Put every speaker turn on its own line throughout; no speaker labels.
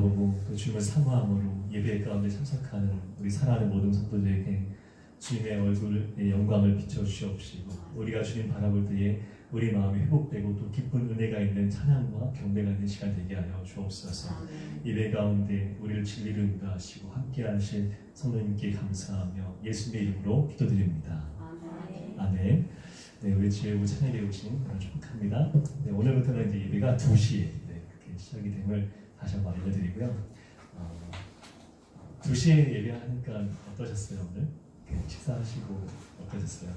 바라보고 또 주님을 사모함으로 예배 가운데 참석하는 우리 사랑하는 모든 성도들에게 주님의 얼굴의 영광을 비춰주시옵시고, 우리가 주님 바라볼 때에 우리 마음이 회복되고 또 기쁜 은혜가 있는 찬양과 경배가 있는 시간 되게 하여 주옵소서. 예배 가운데 우리를 진리로 인도하시고 함께 하실 성도님께 감사하며 예수님의 이름으로 기도드립니다. 아멘. 네, 우리 지혜부 찬양에 오신 축복합니다. 네, 오늘부터는 이제 예배가 2시에 그렇게 시작이 됨을 다시 한번 알려드리고요. 2시에 예배하니까 어떠셨어요? 오늘? 식사하시고 어떠셨어요?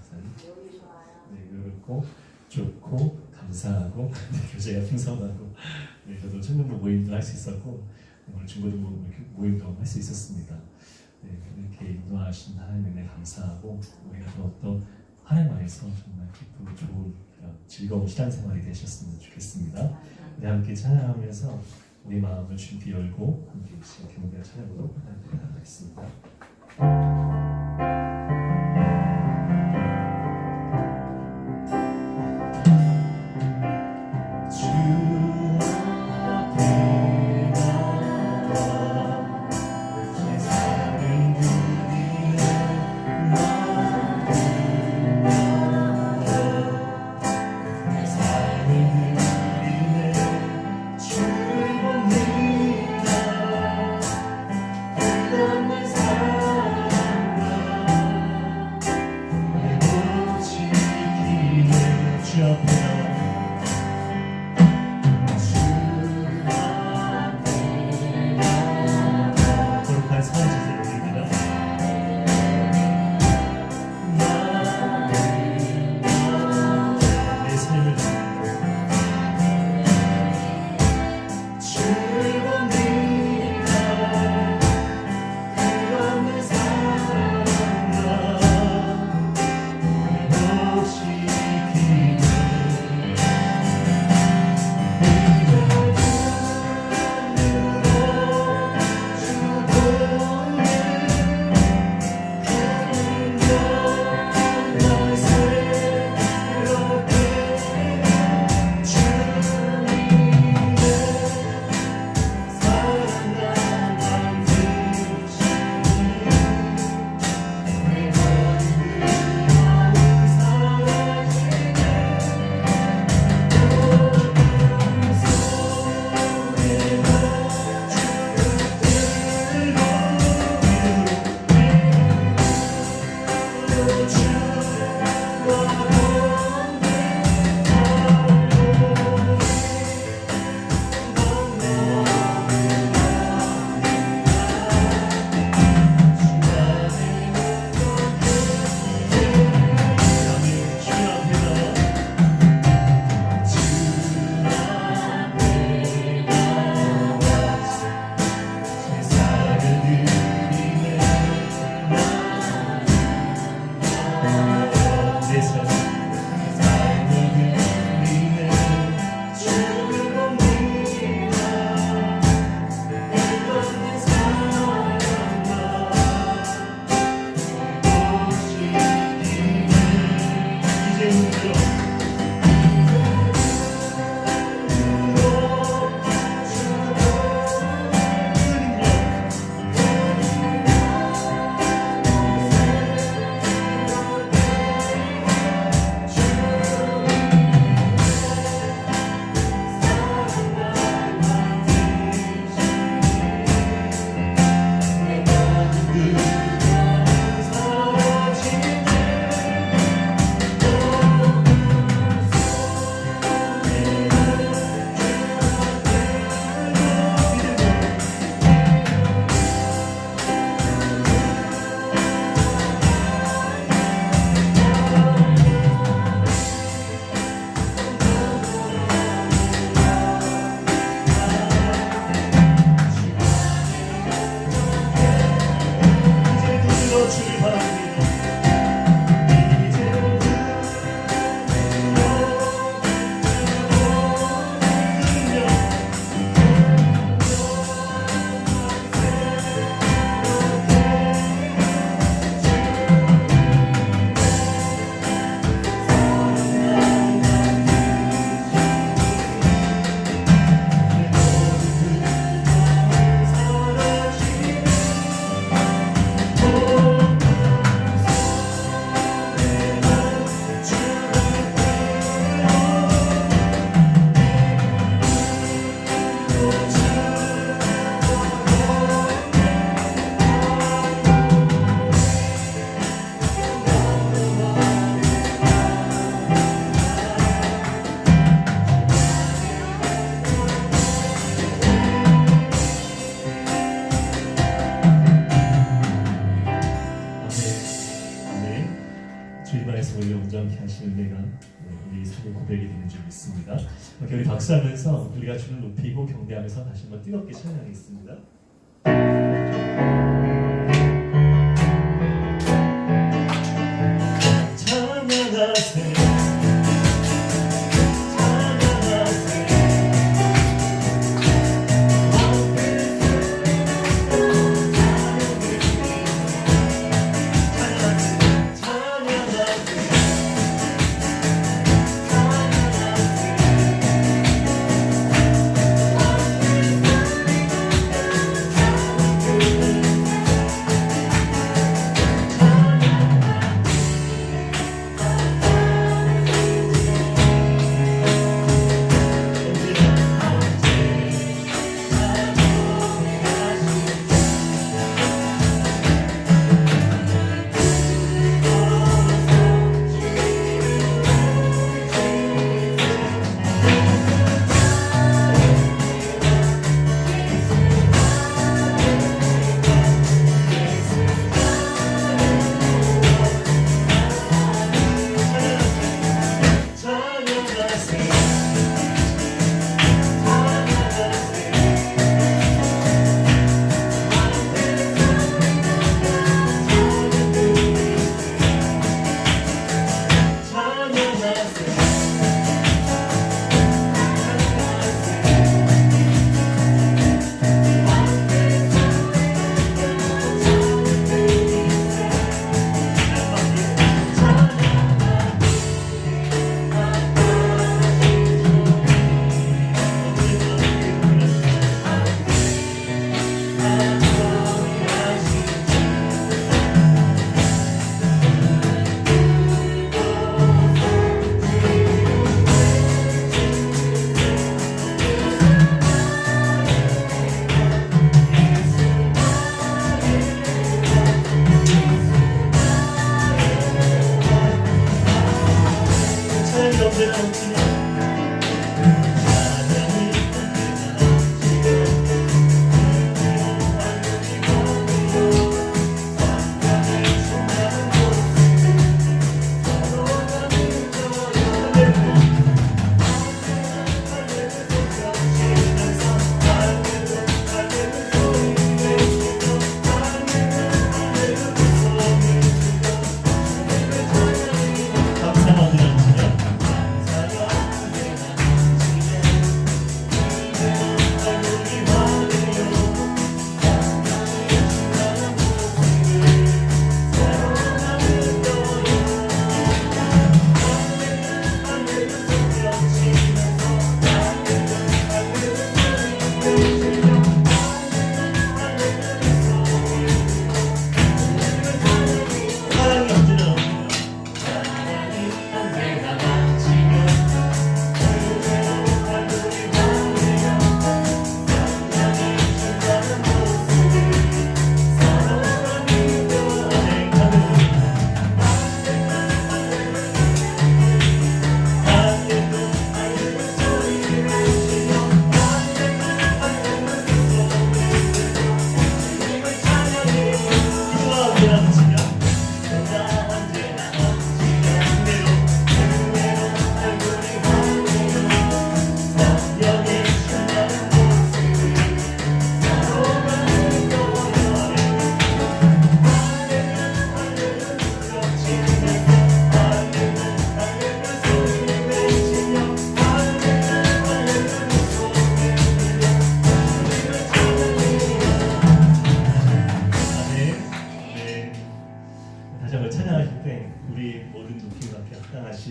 여기 좋아요.
네, 그렇고 좋고 감사하고 교제가 풍성하고, 네, 저도 청년부 모임도 할 수 있었고 오늘 중고등 모임도 할 수 있었습니다. 네, 이렇게 인도하신 하나님의 은혜 감사하고 우리가 또 하나님 안에서 정말 기쁘고 좋은 즐거운 신앙생활이 되셨으면 좋겠습니다. 우리 함께 찬양하면서 우리 마음을 준비 열고 함께 경배와 찬양으로 하나님께 나가겠습니다.
내
우리를 온전케 하시는 내가 우리 삶의 고백이 되는 줄 믿습니다. 우리 박수하면서 우리가 주를 높이고 경배하면서 다시 한번 뜨겁게 찬양하겠습니다.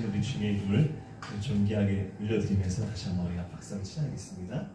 우리 주님의 이름을 존귀하게 올려드리면서 다시 한번 우리가 박수를 치하겠습니다.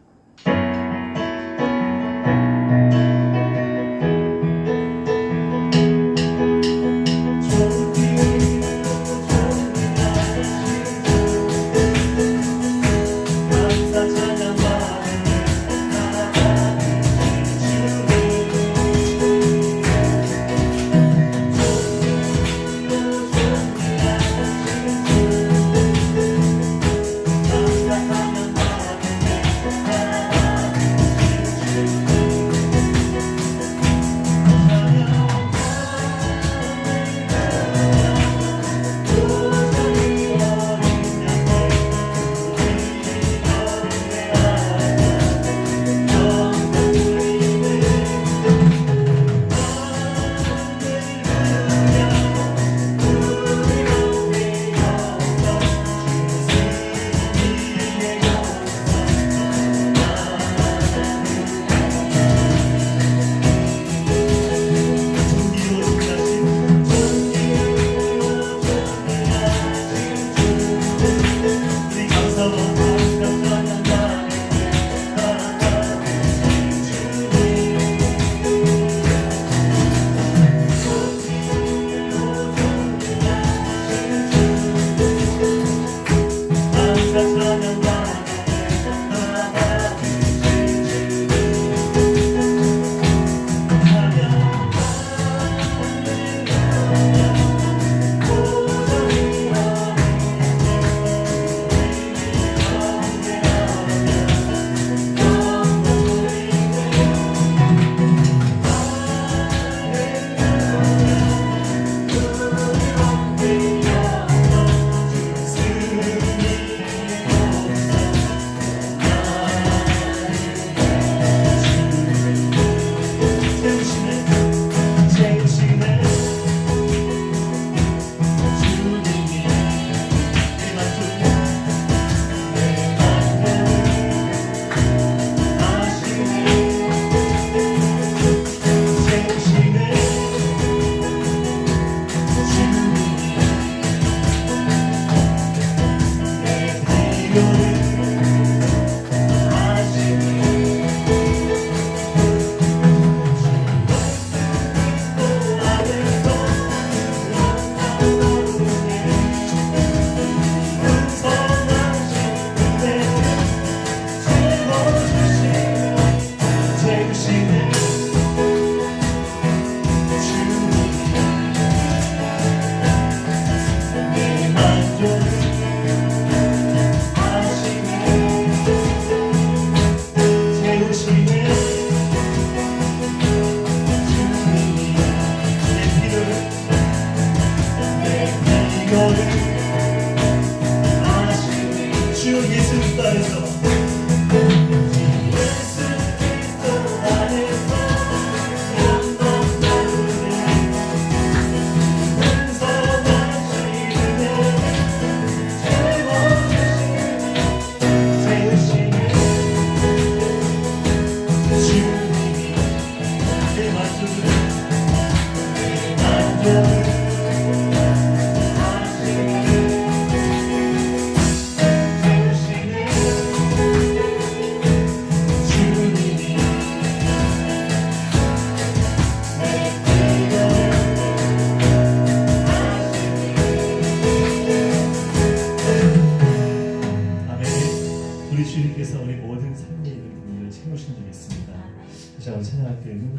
여호와를 찬양할 때는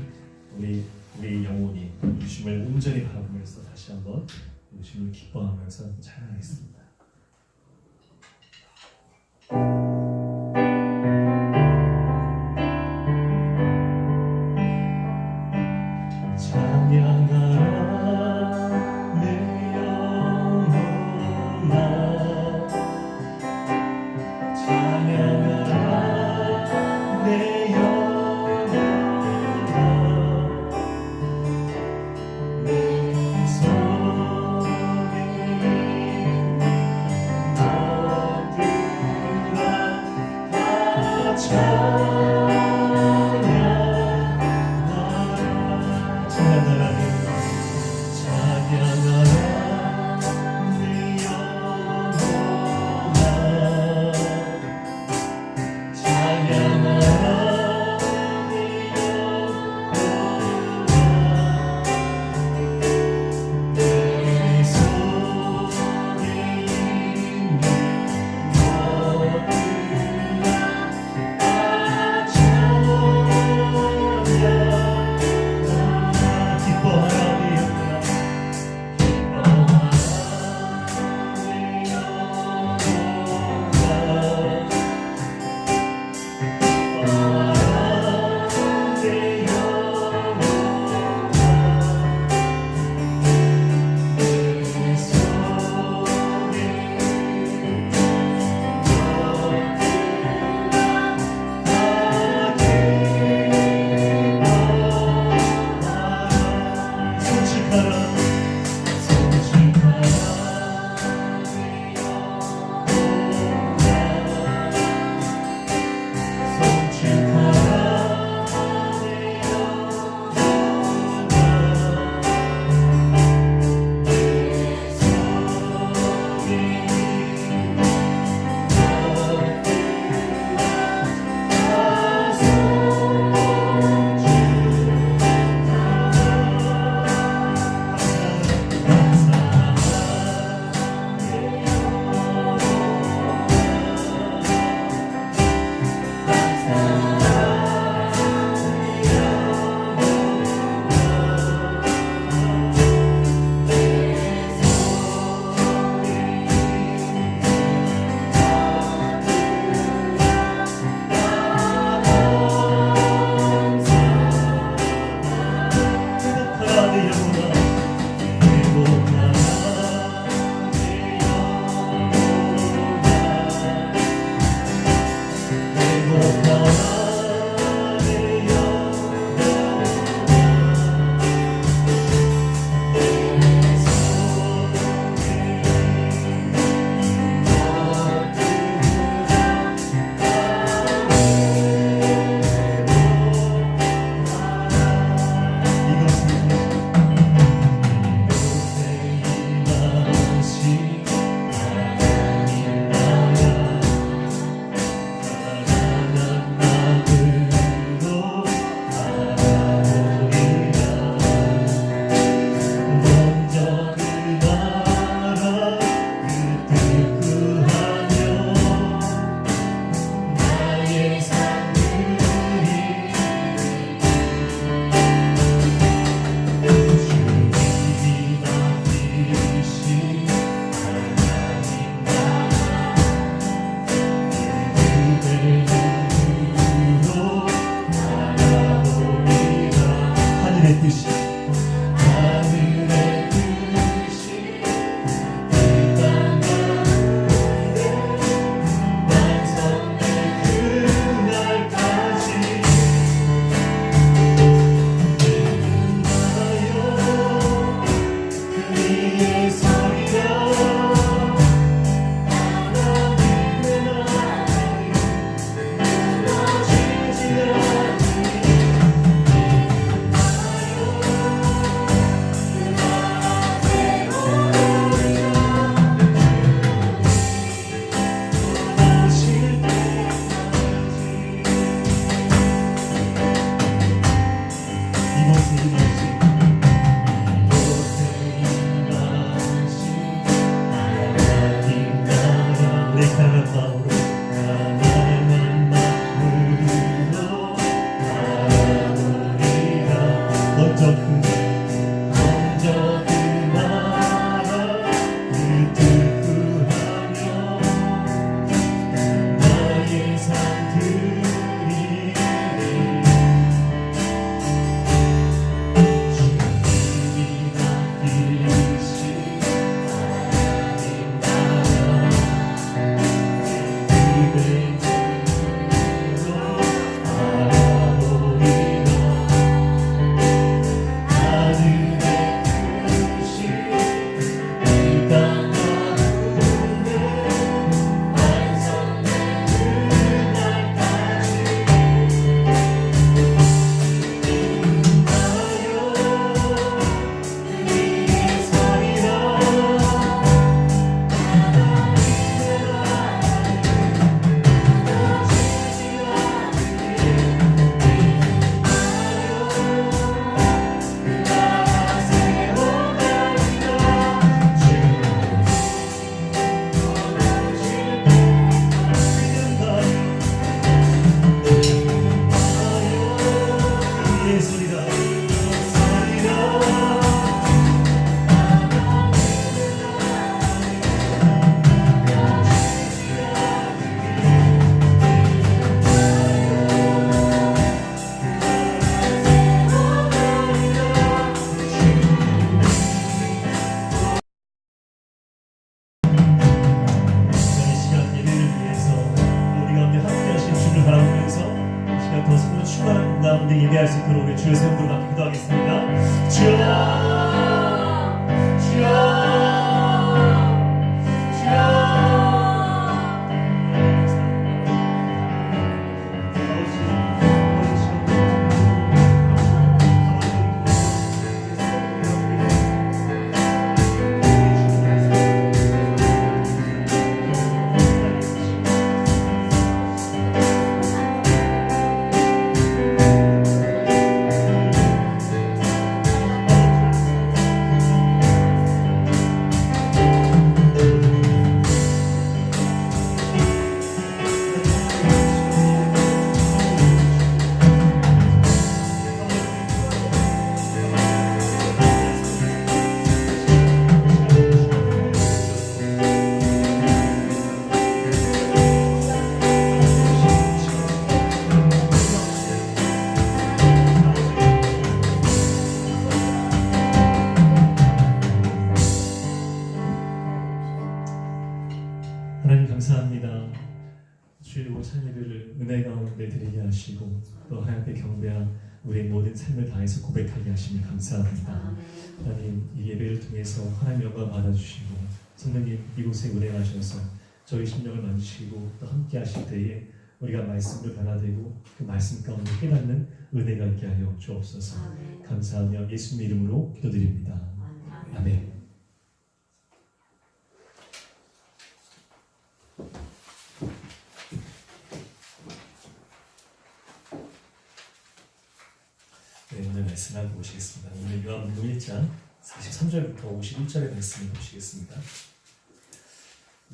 우리 영혼이 주님을 온전히 바라보면서 다시 한번 주님을 기뻐하면서 찬양하겠습니다. 찬양의 소리가 감사합니다. 예배할 수 있도록 우리 주의 세움으로 받고 기도하겠습니다. 주여, 주여, 주여. 하나님 감사합니다. 주의 오찬 예배를 은혜 가운데 드리게 하시고 또 하나님께 경배한 우리의 모든 삶을 다해서 고백하게 하시니 감사합니다. 하나님 이 예배를 통해서 하나님 영광 받아주시고 성령님 이곳에 운행하셔서 저희 심령을 만지시고 또 함께 하실 때에 우리가 말씀을 받아들이고 그 말씀 가운데 깨닫는 은혜가 있게 하여 주옵소서. 감사하며 예수님 이름으로 기도드립니다. 아멘. 네, 오늘 말씀 한번 보시겠습니다. 오늘 요한복음 1장 43절부터 51절의 말씀을 보시겠습니다.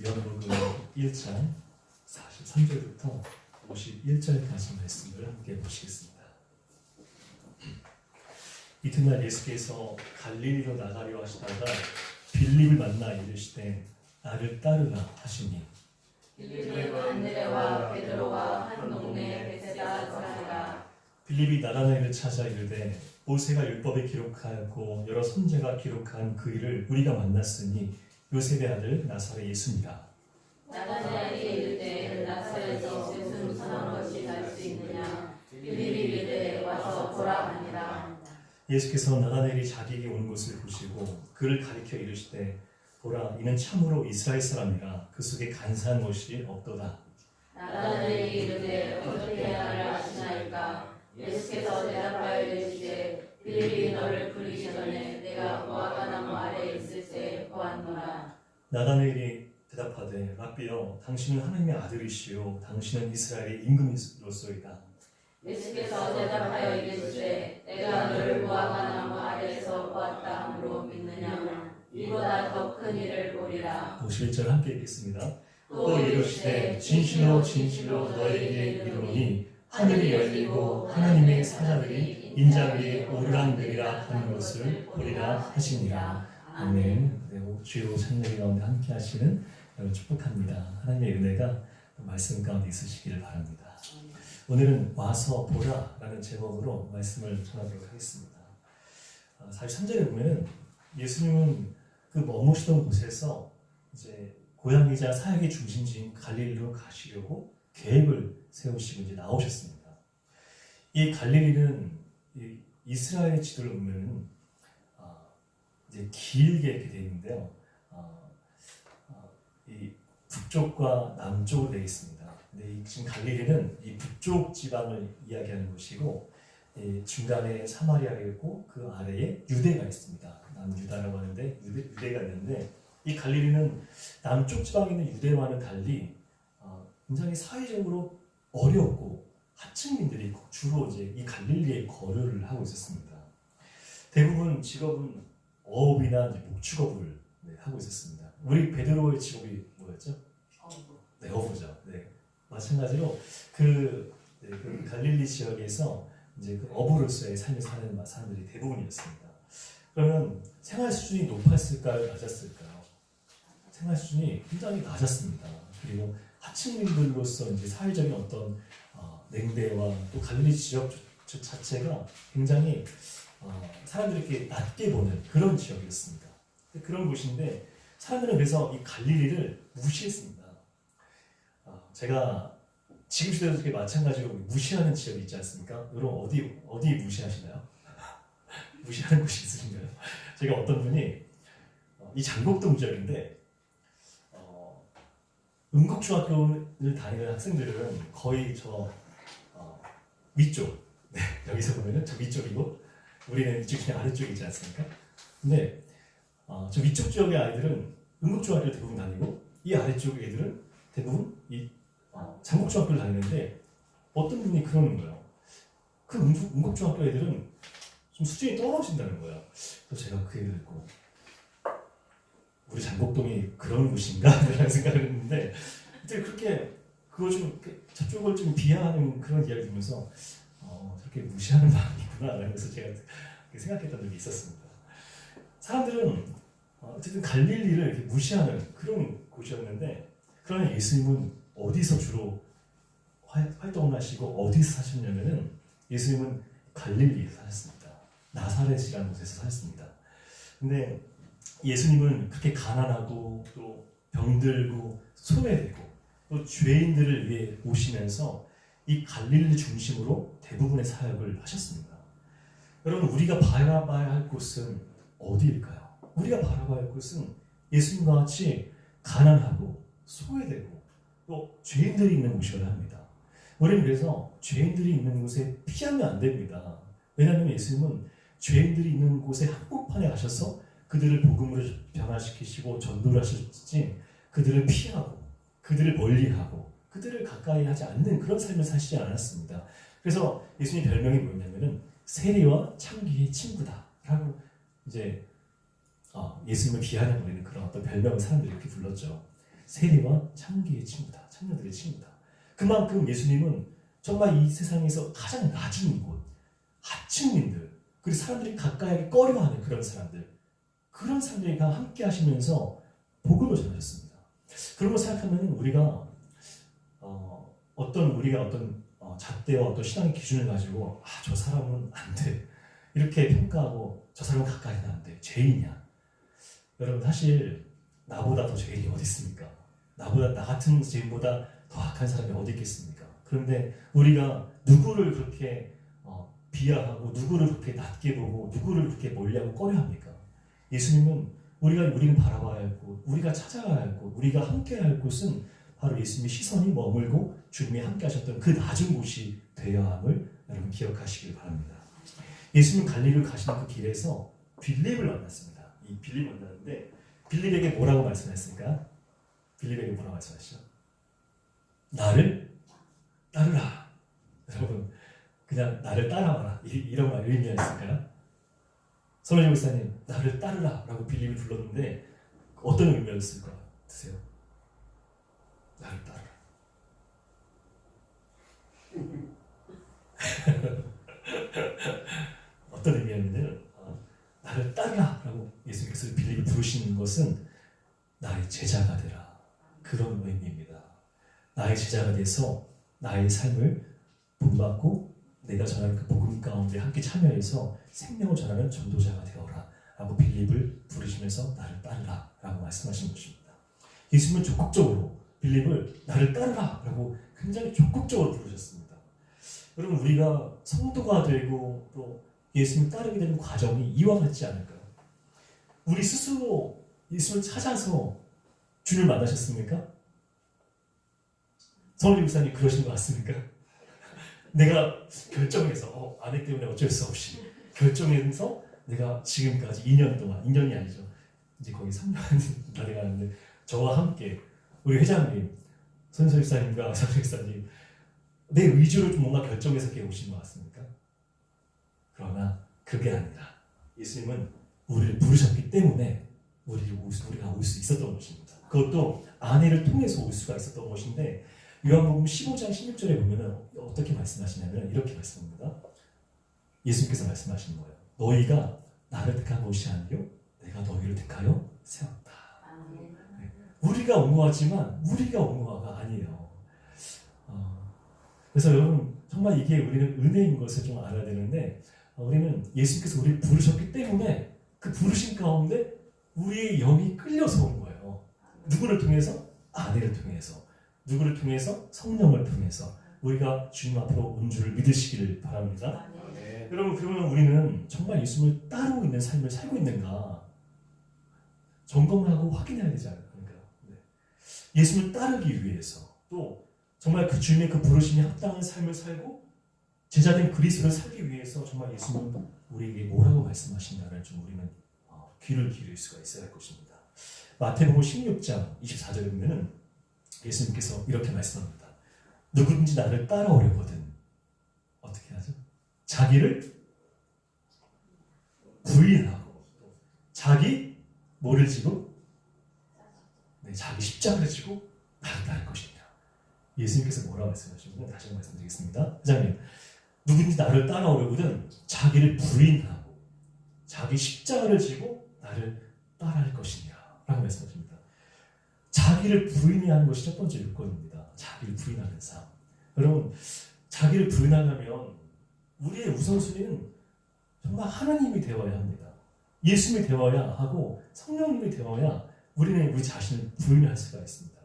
요한복음 1장 43절부터 51절까지 말씀을 함께 보시겠습니다. 이튿날 예수께서 갈릴리로 나가려 하시다가 빌립을 만나 이르시되 나를 따르라 하시니
빌립은 안드레와 베드로와 한 동네 베세다 사람이라.
빌립이 나다나엘을 찾아 이르되 모세가 율법에 기록하고 여러 선지자가 기록한 그 일을 우리가 만났으니 요셉의 아들 나사렛 예수니라.
나다나엘이 이르되 나사렛에서 무슨 선한 것이 날 수 있느냐. 빌립이 이르되 와서 보라 하니라.
예수께서 나다나엘이 자기에게 온 것을 보시고 그를 가리켜 이르시되 보라 이는 참으로 이스라엘 사람이라 그 속에 간사한 것이 없도다.
나다나엘이 이르되 어떻게 나를 아시나이까. 예수께서 대답하여 이르시되 빌립이 너를 부르기 전에 내가 무화과나무 아래에 있을 때 보았노라.
나다나엘이 대답하되 라비여 당신은 하나님의 아들이시요 당신은 이스라엘의 임금으로소이다.
예수께서 대답하여 이르시되 내가 너를 무화과나무 아래에서 보았다 함으로 믿느냐. 이보다 더 큰 일을 보리라. 51절 함께 읽겠습니다.
또 이르시되 진실로 진실로 너희에게 이르노니 하늘이 열리고 하나님의 사자들이 인자 위에 오르락내리락 하는 것을 보리라 하시니라. 아멘. 네, 주의 찬양이 가운데 함께 하시는 여러분 축복합니다. 하나님의 은혜가 말씀 가운데 있으시기를 바랍니다. 오늘은 와서 보라 라는 제목으로 말씀을 전하도록 하겠습니다. 43절에 보면 예수님은 그 머무시던 곳에서 이제 고향이자 사역의 중심지인 갈릴리로 가시려고 계획을 세우시고 이제 나오셨습니다. 이 갈릴리는 이스라엘의 지도를 보면 이제 길게 이렇게 되어 있는데요. 이 북쪽과 남쪽으로 되어 있습니다. 근데 지금 갈릴리는 이 북쪽 지방을 이야기하는 것이고 중간에 사마리아가 있고 그 아래에 유대가 있습니다. 남유다라고 하는데 유대가 있는데 이 갈릴리는 남쪽 지방에 있는 유대와는 달리 굉장히 사회적으로 어렵고 하층민들이 주로 이제 이 갈릴리에 거류를 하고 있었습니다. 대부분 직업은 어업이나 목축업을 하고 있었습니다. 우리 베드로의 직업이 뭐였죠? 네, 어부죠. 네, 마찬가지로 그 갈릴리 지역에서 이제 그 어부로서의 삶을 사는 사람들이 대부분이었습니다. 그러면 생활 수준이 높았을까요? 낮았을까요? 생활 수준이 굉장히 낮았습니다. 그리고 하층민들로서 이제 사회적인 어떤 냉대와 또 갈릴리 지역 자체가 굉장히 사람들이 이렇게 낮게 보는 그런 지역이었습니다. 그런 곳인데 사람들은 그래서 이 갈릴리를 무시했습니다. 제가 지금 시대도 이렇게 마찬가지로 무시하는 지역이 있지 않습니까? 여러분 어디 무시하시나요? 무시하는 곳이 있으신가요? 제가 어떤 분이 이 장곡동 지역인데 은국중학교를 다니는 학생들은 거의 저 위쪽, 네, 여기서 보면은 저 위쪽이고 우리는 이쪽 그냥 아래쪽에 있지 않습니까? 근데 저 위쪽 지역의 아이들은 은국중학교를 대부분 다니고 이 아래쪽 애들은 대부분 이 장곡중학교를 다니는데 어떤 분이 그러는 거예요. 그 은국중학교 애들은 좀 수준이 떨어진다는 거예요. 그래서 제가 그 얘기를 듣고 우리 장곡동이 그런 곳인가? 라는 생각을 했는데 그렇게 그걸 좀 저쪽을 좀 비하하는 그런 이야기 들으면서 저렇게 무시하는 마음이구나 라면서 제가 생각했던 적이 있었습니다. 사람들은 어쨌든 갈릴리를 이렇게 무시하는 그런 곳이었는데 그러나 예수님은 어디서 주로 활동을 하시고 어디서 사셨냐면은 예수님은 갈릴리에서 사셨습니다. 나사렛이라는 곳에서 사셨습니다. 근데 예수님은 그렇게 가난하고 또 병들고 소외되고 또 죄인들을 위해 오시면서 이 갈릴리 중심으로 대부분의 사역을 하셨습니다. 여러분 우리가 바라봐야 할 곳은 어디일까요? 우리가 바라봐야 할 곳은 예수님과 같이 가난하고 소외되고 또 죄인들이 있는 곳이어야 합니다. 우리는 그래서 죄인들이 있는 곳에 피하면 안 됩니다. 왜냐하면 예수님은 죄인들이 있는 곳에 한복판에 가셔서 그들을 복음으로 변화시키시고 전도를 하셨지 그들을 피하고 그들을 멀리하고 그들을 가까이 하지 않는 그런 삶을 사시지 않았습니다. 그래서 예수님 별명이 뭐냐면은 세리와 창기의 친구다 라고 이제 예수님을 비하해버리는 그런 어떤 별명을 사람들이 이렇게 불렀죠. 세리와 창기의 친구다, 창녀들의 친구다. 그만큼 예수님은 정말 이 세상에서 가장 낮은 곳, 하층민들, 그리고 사람들이 가까이 하기 꺼려하는 그런 사람들과 함께 하시면서 복음을 전하셨습니다. 그런 걸 생각하면 우리가 어떤 잣대와 어떤 신앙의 기준을 가지고 저 사람은 안 돼. 이렇게 평가하고 저 사람은 가까이는 안 돼. 죄인이야. 여러분 사실 나보다 더 죄인이 어디 있습니까? 나 같은 죄인보다 더 악한 사람이 어디 있겠습니까? 그런데 우리가 누구를 그렇게 비하하고 누구를 그렇게 낮게 보고 누구를 그렇게 멀리하고 꺼려합니까? 예수님은 우리는 바라봐야 할 곳, 우리가 찾아가야 할 곳, 우리가 함께해야 할 곳은 바로 예수님의 시선이 머물고 주님이 함께 하셨던 그 낮은 곳이 되어야 함을 여러분 기억하시길 바랍니다. 예수님 갈릴리를 가시는 그 길에서 빌립을 만났습니다. 이 빌립을 만났는데 빌립에게 뭐라고 말씀하셨습니까? 빌립에게 뭐라고 말씀하시죠? 나를 따르라. 여러분 그냥 나를 따라와라 이런 말 의미였을까요? 손혜정 목사님 나를 따르라 라고 빌립을 불렀는데 어떤 의미였을 것 같으세요? 나를 따르라. 어떤 의미였냐면 나를 따르라 라고 예수님께서 빌립을 부르시는 것은 나의 제자가 되라 그런 의미입니다. 나의 제자가 돼서 나의 삶을 본받고 내가 전하는 그 복음 가운데 함께 참여해서 생명을 전하는 전도자가 되어라 라고 빌립을 부르시면서 나를 따르라 라고 말씀하신 것입니다. 예수님은 적극적으로 빌립을 나를 따르라 라고 굉장히 적극적으로 부르셨습니다. 여러분 우리가 성도가 되고 또 예수님 따르게 되는 과정이 이와 같지 않을까요? 우리 스스로 예수를 찾아서 주를 만나셨습니까? 성훈이 목사님 그러신 것 같습니까? 내가 결정해서 아내 때문에 어쩔 수 없이 결정해서 내가 지금까지 2년 동안 2년이 아니죠. 이제 거의 3년 다 돼가는데 저와 함께 우리 회장님, 손설사님과 성설사님 내 의지로 좀 뭔가 결정해서 이렇게 오신 것 같습니까? 그러나 그게 아니라 예수님은 우리를 부르셨기 때문에 우리가 올 수 있었던 것입니다. 그것도 아내를 통해서 올 수가 있었던 것인데 요한복음 15장 16절에 보면 어떻게 말씀하시냐면 이렇게 말씀합니다. 예수님께서 말씀하시는 거예요. 너희가 나를 택한 것이 아니요 내가 너희를 택하여 세웠다. 네. 우리가 온 것 같지만 우리가 온 거가 아니에요. 그래서 여러분 정말 이게 우리는 은혜인 것을 좀 알아야 되는데 우리는 예수님께서 우리를 부르셨기 때문에 그 부르심 가운데 우리의 영이 끌려서 온 거예요. 누구를 통해서? 아내를 통해서. 누구를 통해서? 성령을 통해서. 우리가 주님 앞으로 온 줄을 믿으시기를 바랍니다. 네. 여러분 그러면 우리는 정말 예수님을 따르고 있는 삶을 살고 있는가 점검을 하고 확인해야 되지 않을까. 네. 예수님을 따르기 위해서 또 정말 그 주님의 그 부르심에 합당한 삶을 살고 제자된 그리스도를 살기 위해서 정말 예수님은 우리에게 뭐라고 말씀하신다를 좀 우리는 귀를 기울일 수가 있어야 할 것입니다. 마태복음 16장 24절에 보면은 예수님께서 이렇게 말씀합니다. 누구든지 나를 따라오려거든 어떻게 하죠? 자기를 부인하고 자기 뭐를 지고? 네, 자기 십자가를 지고 나를 따를 것이냐. 예수님께서 뭐라고 말씀하시는지 다시 한번 말씀드리겠습니다. 회장님, 누구든지 나를 따라오려거든 자기를 부인하고 자기 십자가를 지고 나를 따라할 것이냐 라고 말씀하십니다. 자기를 부인해야 하는 것이 첫 번째 요건입니다. 자기를 부인하는 삶. 여러분 자기를 부인하려면 우리의 우선순위는 정말 하나님이 되어야 합니다. 예수님이 되어야 하고 성령님이 되어야 우리는 우리 자신을 부인할 수가 있습니다.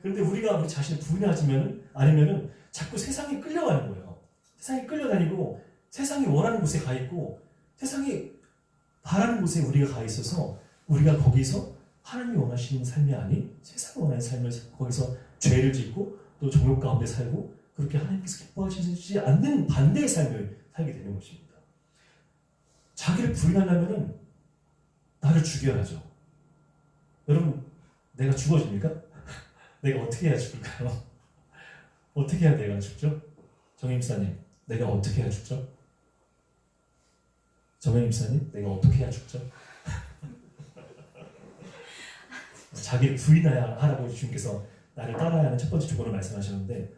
그런데 우리가 우리 자신을 부인하지면 아니면은 자꾸 세상에 끌려가는 거예요. 세상에 끌려다니고 세상이 원하는 곳에 가 있고 세상이 바라는 곳에 우리가 가 있어서 우리가 거기서 하나님이 원하시는 삶이 아닌 세상이 원하는 삶을 거기서 죄를 짓고 또 정욕 가운데 살고 그렇게 하나님께서 기뻐하시지 않는 반대의 삶을 살게 되는 것입니다. 자기를 부인하려면 나를 죽여야죠. 여러분 내가 죽어집니까? 내가 어떻게 해야 죽을까요? 어떻게 해야 내가 죽죠? 정임사님 내가 어떻게 해야 죽죠? 정임사님 내가 어떻게 해야 죽죠? 자기를 부인해야 하라고 주님께서 나를 따라야 하는 첫 번째 조건을 말씀하셨는데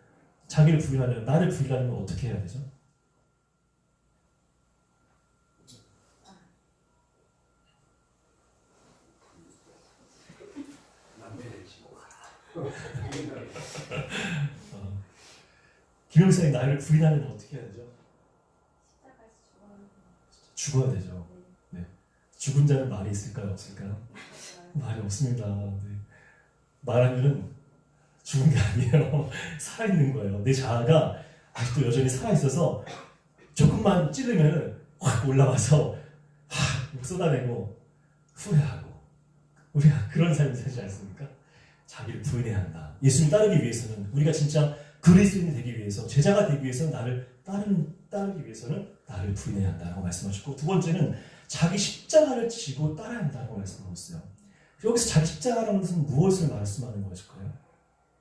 자기를 부인하려면 나를 부인하려면 어떻게 해야 되죠? 김영사님 나를 부인하려면 어떻게 해야 되죠? 죽어야 되죠. 네. 죽은 자는 말이 있을까요? 없을까요? 말이 없습니다. 네. 말하면은 죽은 게 아니에요. 살아있는 거예요. 내 자아가 아직도 여전히 살아있어서 조금만 찌르면 확 올라와서 확 쏟아내고 후회하고 우리가 그런 삶을 살지 않습니까? 자기를 부인해야 한다. 예수님 따르기 위해서는 우리가 진짜 그리스도인이 되기 위해서 제자가 되기 위해서는 나를 따르기 위해서는 나를 부인해야 한다고 말씀하셨고 두 번째는 자기 십자가를 지고 따라야 한다고 말씀하셨어요. 여기서 자기 십자가라는 것은 무엇을 말씀하는 것일까요?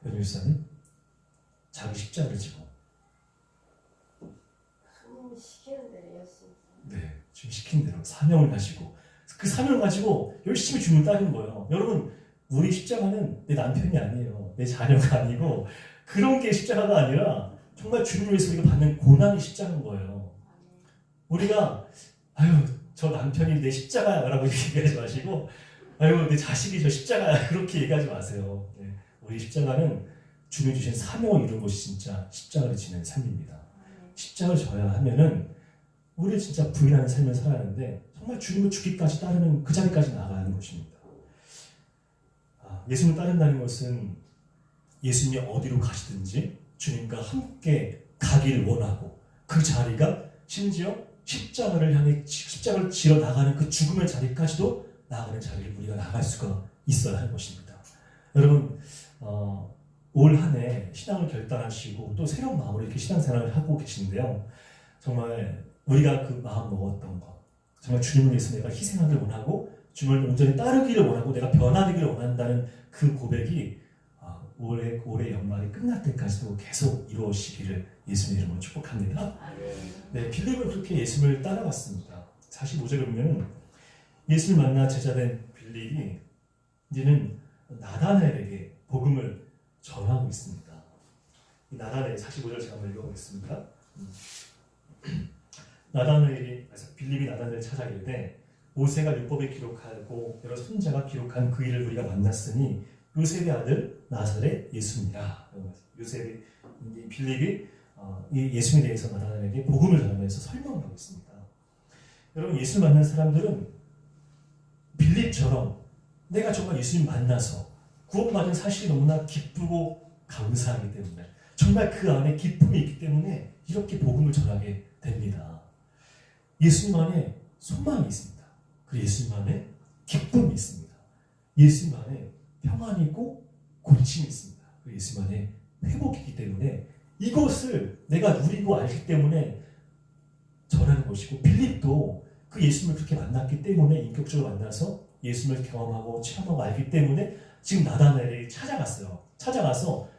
변호사님 자기 십자가를 지고
시키는 대로 열심히
네, 지금 시킨 대로 사명을 가지고 그 사명을 가지고 열심히 주님을 따르는 거예요. 여러분 우리 십자가는 내 남편이 아니에요. 내 자녀가 아니고 그런 게 십자가가 아니라 정말 주님을 위해서 우리가 받는 고난이 십자가인 거예요. 우리가 아유 저 남편이 내 십자가야 라고 얘기하지 마시고 아유 내 자식이 저 십자가야 그렇게 얘기하지 마세요. 네. 우리 십자가는 주님 주신 사명을 이룬 것이 진짜 십자가를 지는 삶입니다. 십자가를 져야 하면은 우리 진짜 부인하는 삶을 살아야 하는데 정말 주님을 죽기까지 따르는 그 자리까지 나아가야 하는 것입니다. 예수님을 따른다는 것은 예수님이 어디로 가시든지 주님과 함께 가기를 원하고 그 자리가 심지어 십자가를 향해 십자가를 지러 나가는 그 죽음의 자리까지도 나아가는 자리를 우리가 나갈 수가 있어야 하는 것입니다. 여러분 올 한 해 신앙을 결단하시고 또 새로운 마음으로 이렇게 신앙생활을 하고 계신데요. 정말 우리가 그 마음 먹었던 것 정말 주님을 위해서 내가 희생하기를 원하고 주님을 온전히 따르기를 원하고 내가 변화되기를 원한다는 그 고백이 올해 연말이 끝날 때까지도 계속 이루어지기를 예수님 이름으로 축복합니다. 네, 빌립은 그렇게 예수님을 따라갔습니다. 45절에 보면 예수를 만나 제자된 빌립이 이제는 나다나엘에게 복음을 전하고 있습니다. 이 나다나엘 45절 제가 한번 읽어보겠습니다. 빌립이 나다나엘을 찾아가는데 모세가 율법에 기록하고 여러 선자가 기록한 그 일을 우리가 만났으니 요셉의 아들 나사렛 예수니라. 빌립이 이 예수님에 대해서 나다나엘에게 복음을 전하면서 설명을 하고 있습니다. 여러분, 예수를 만난 사람들은 빌립처럼 내가 정말 예수님 만나서 구원받은 사실이 너무나 기쁘고 감사하기 때문에, 정말 그 안에 기쁨이 있기 때문에 이렇게 복음을 전하게 됩니다. 예수님 안에 소망이 있습니다. 그리고 예수님 안에 기쁨이 있습니다. 예수님 안에 평안이 있고 고침이 있습니다. 그리고 예수님 안에 회복이 있기 때문에 이것을 내가 누리고 알기 때문에 전하는 것이고, 빌립도 그 예수님을 그렇게 만났기 때문에, 인격적으로 만나서 예수님을 경험하고 체험하고 알기 때문에 지금 나다나엘이 찾아가서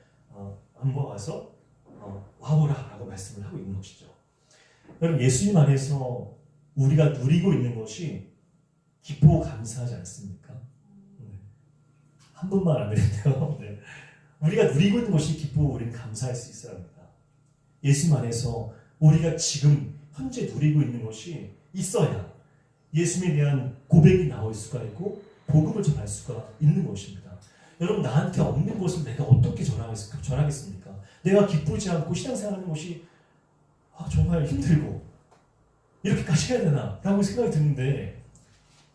한번 와서 와보라 라고 말씀을 하고 있는 것이죠. 여러분, 예수님 안에서 우리가 누리고 있는 것이 기쁘고 감사하지 않습니까? 한 번만 안 되는데요. 네. 우리가 누리고 있는 것이 기쁘고 우리는 감사할 수 있어야 합니다. 예수님 안에서 우리가 지금 현재 누리고 있는 것이 있어야 예수님에 대한 고백이 나올 수가 있고 복음을 전할 수가 있는 것입니다. 여러분, 나한테 없는 것을 내가 어떻게 전하겠습니까? 내가 기쁘지 않고 신앙생활하는 것이 정말 힘들고 이렇게까지 해야 되나? 라고 생각이 드는데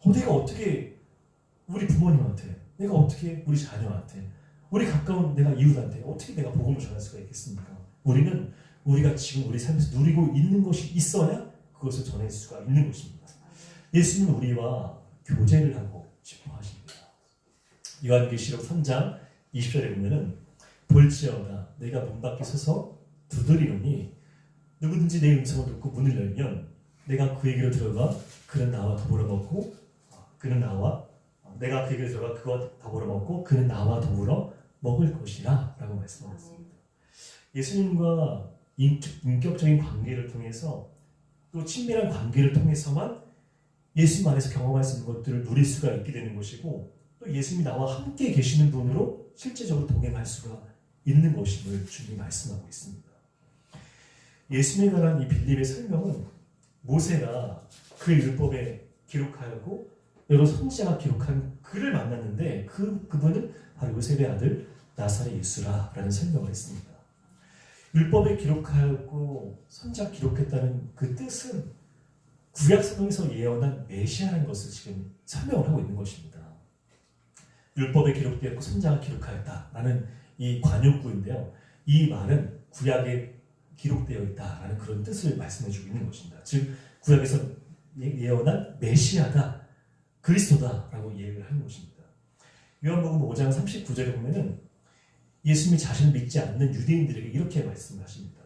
내가 어떻게 우리 부모님한테, 내가 어떻게 우리 자녀한테, 우리 가까운 내가 이웃한테 어떻게 내가 복음을 전할 수가 있겠습니까? 우리는 우리가 지금 우리 삶에서 누리고 있는 것이 있어야 그것을 전할 수가 있는 것입니다. 예수님은 우리와 교제를 하고 싶어 하십니다. 요한계시록 3장 20절에 보면은 볼지어다 내가 문 밖에 서서 두드리노니 누구든지 내 음성을 듣고 문을 열면 내가 그에게로 들어가 그는 나와 더불어 먹고 내가 그에게로 들어가 그와 더불어 먹고 그는 나와 더불어 먹을 것이라 라고 말씀하셨습니다. 예수님과 인격적인 관계를 통해서, 또 친밀한 관계를 통해서만 예수님 안에서 경험할 수 있는 것들을 누릴 수가 있게 되는 것이고, 또 예수님이 나와 함께 계시는 분으로 실제적으로 동행할 수가 있는 것임을 주님이 말씀하고 있습니다. 예수님에 관한 이 빌립의 설명은 모세가 그 율법에 기록하였고 여러 선지자가 기록한 글을 만났는데 그분은 바로 요셉의 아들 나사렛 예수라라는 설명을 했습니다. 율법에 기록하였고 선지자가 기록했다는 그 뜻은 구약 성경에서 예언한 메시아라는 것을 지금 설명을 하고 있는 것입니다. 율법에 기록되었고 선지자가 기록하였다라는 이 관용구인데요. 이 말은 구약에 기록되어 있다라는 그런 뜻을 말씀해주고 있는 것입니다. 즉 구약에서 예언한 메시아다, 그리스도다라고 이해를 하는 것입니다. 요한복음 5장 39절에 보면은 예수님이 자신을 믿지 않는 유대인들에게 이렇게 말씀하십니다.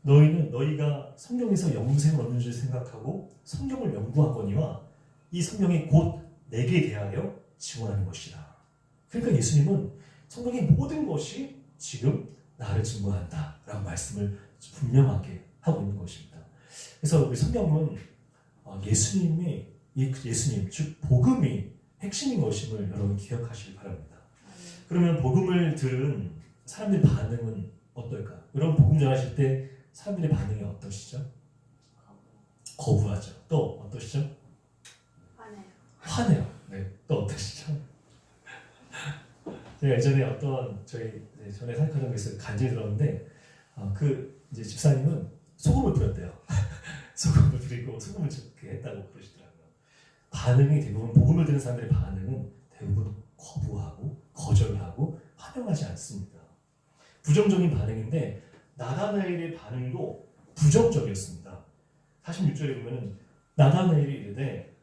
너희가 성경에서 영생을 얻는 줄 생각하고 성경을 연구하거니와 이 성경이 곧 내게 대하여 증언하는 것이라. 그러니까 예수님은 성경의 모든 것이 지금 나를 증거한다 라고 말씀을 분명하게 하고 있는 것입니다. 그래서 우리 성경은 예수님, 즉 복음이 핵심인 것임을 여러분 기억하시기 바랍니다. 그러면 복음을 들은 사람들의 반응은 어떨까? 여러분 복음 전하실 때 사람들의 반응이 어떠시죠? 거부하죠. 또 어떠시죠? 화내요. 네. 또 어떠시죠? 제가 예전에 전에 사역하던 곳에서 간증이 들었는데 이제 집사님은 소금을 뿌렸대요. 소금을 뿌리고 소금을 좋게 했다고 그러시더라고요. 반응이 대부분 복음을 듣는 사람들의 반응은 대부분 거부하고 거절하고 환영하지 않습니다. 부정적인 반응인데 나다나엘의 반응도 부정적이었습니다. 46절에 보면은 나다나엘이 이르되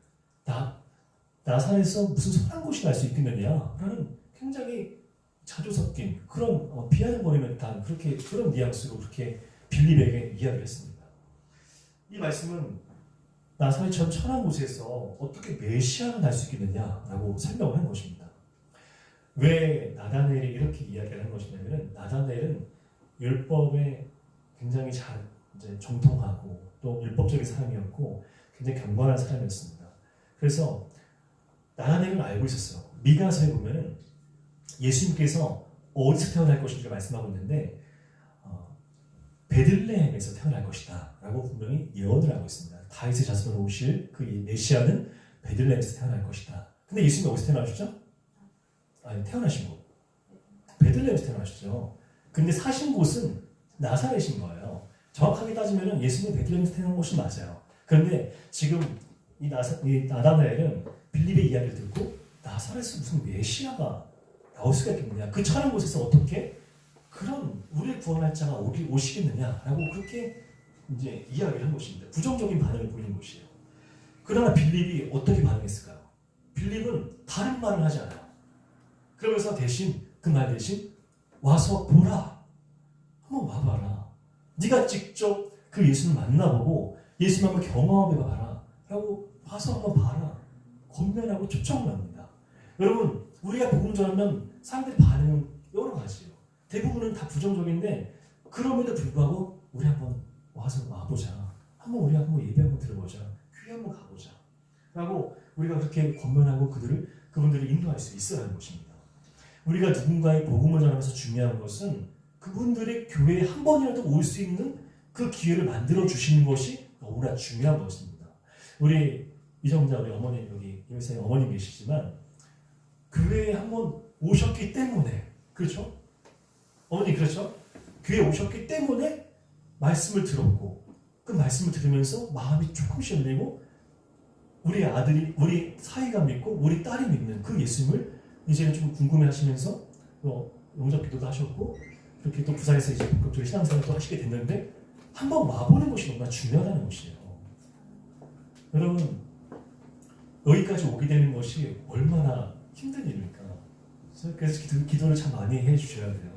나사렛에서 무슨 선한 것이 날 수 있겠느냐 라는 굉장히 자주 섞인 그런 비아냥거리는 듯한 그런 뉘앙스로 그렇게 빌립에게 이야기를 했습니다. 이 말씀은 나사렛처럼 천한 곳에서 어떻게 메시아가 날 수 있겠느냐라고 설명을 한 것입니다. 왜 나다나엘이 이렇게 이야기를 한 것이냐면 나다나엘은 율법에 굉장히 잘 정통하고 또 율법적인 사람이었고 굉장히 경건한 사람이었습니다. 그래서 나다나엘은 알고 있었어요. 미가서에 보면은 예수님께서 어디서 태어날 것인지 말씀하고 있는데 베들레헴에서 태어날 것이다 라고 분명히 예언을 하고 있습니다. 다윗의 자손으로 오실 그 메시아는 베들레헴에서 태어날 것이다. 근데 예수님이 어디서 태어나셨죠? 아니, 태어나신 곳 베들레헴에서 태어나셨죠. 근데 사신 곳은 나사렛인 거예요. 정확하게 따지면 예수님이 베들레헴에서 태어난 곳이 맞아요. 그런데 지금 이 나다나엘은 빌립의 이야기를 듣고 나사렛에서 무슨 메시아가 나올 수가 있겠느냐, 그 천한 곳에서 어떻게 그런 우리를 구원할 자가 오시겠느냐라고 그렇게 이제 이야기를 한 것입니다. 부정적인 반응을 보이는 것이에요. 그러나 빌립이 어떻게 반응했을까요? 빌립은 다른 말을 하지 않아요. 그러면서 대신 그 말 대신 와서 보라, 한번 와봐라, 네가 직접 그 예수를 만나보고 예수님 한번 경험해봐라 라고 와서 한번 봐라, 권면하고 초청을 합니다. 여러분, 우리가 복음 전하면 사람들의 반응은 여러 가지예요. 대부분은 다 부정적인데 그럼에도 불구하고 우리 한번 와서 와보자, 한번 우리 한번 예배 한번 들어보자, 교회 한번 가보자 라고 우리가 그렇게 권면하고 그분들을 인도할 수 있어야 하는 것입니다. 우리가 누군가의 복음을 전하면서 중요한 것은 그분들의 교회에 한 번이라도 올 수 있는 그 기회를 만들어 주시는 것이 너무나 중요한 것입니다. 우리 이정자 우리 어머니, 여기 이회사에 어머니 계시지만 교회에 한번 오셨기 때문에, 그렇죠? 어머니 그렇죠? 교회에 오셨기 때문에 말씀을 들었고, 그 말씀을 들으면서 마음이 조금씩 열리고 우리 아들이, 우리 사이가 믿고 우리 딸이 믿는 그 예수님을 이제는 좀 궁금해하시면서 영접 기도도 하셨고, 그렇게 또 부산에서 이제 본격적으로 신앙생활을 또 하시게 됐는데 한번 와보는 것이 너무나 중요하다는 것이에요. 여러분, 여기까지 오게 되는 것이 얼마나 힘든 일일까? 그래서 기도를 참 많이 해주셔야 돼요.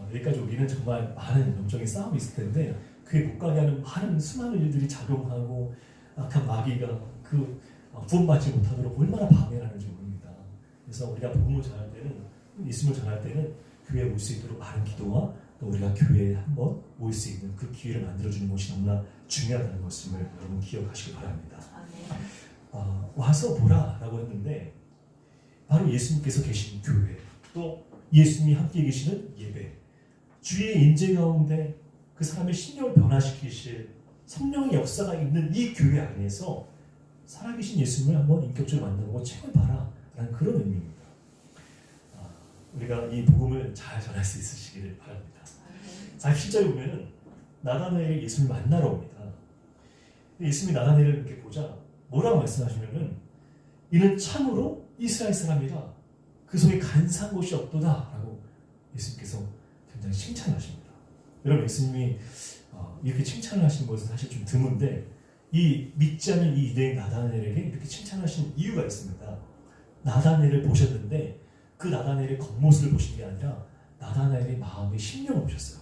여기까지 오기는 정말 많은 영적인 싸움이 있을 텐데 그에 못 가게 하는 많은 수많은 일들이 작용하고 악한 마귀가 그 구원받지 못하도록 얼마나 방해를 하는지 모릅니다. 그래서 우리가 복음을 전할 때는, 예수님을 전할 때는 교회에 올 수 있도록 많은 기도와 또 우리가 교회에 한번 올 수 있는 그 기회를 만들어주는 것이 너무나 중요하다는 것을 여러분 기억하시기 바랍니다. 와서 보라 라고 했는데 바로 예수님께서 계신 교회, 또 예수님이 함께 계시는 예배, 주의 임재 가운데 그 사람의 심령을 변화시키실 성령의 역사가 있는 이 교회 안에서 살아계신 예수님을 한번 인격적으로 만나보고 체험해봐라 라는 그런 의미입니다. 우리가 이 복음을 잘 전할 수 있으시기를 바랍니다. 47절에 보면은 나다나엘이 예수님을 만나러 옵니다. 예수님이 나다나엘을 이렇게 보자 뭐라고 말씀하시면은 이는 참으로 이스라엘 사람이라 그 속에 간사한 것이 없도다 라고 예수님께서 굉장히 칭찬하십니다. 여러분, 예수님이 이렇게 칭찬을 하신 것은 사실 좀 드문데 이 믿지 않는 이 유대인 나다나엘에게 이렇게 칭찬하신 이유가 있습니다. 나다나엘을 보셨는데 그 나다나엘의 겉모습을 보신 게 아니라 나다나엘의 마음의 심령을 보셨어요.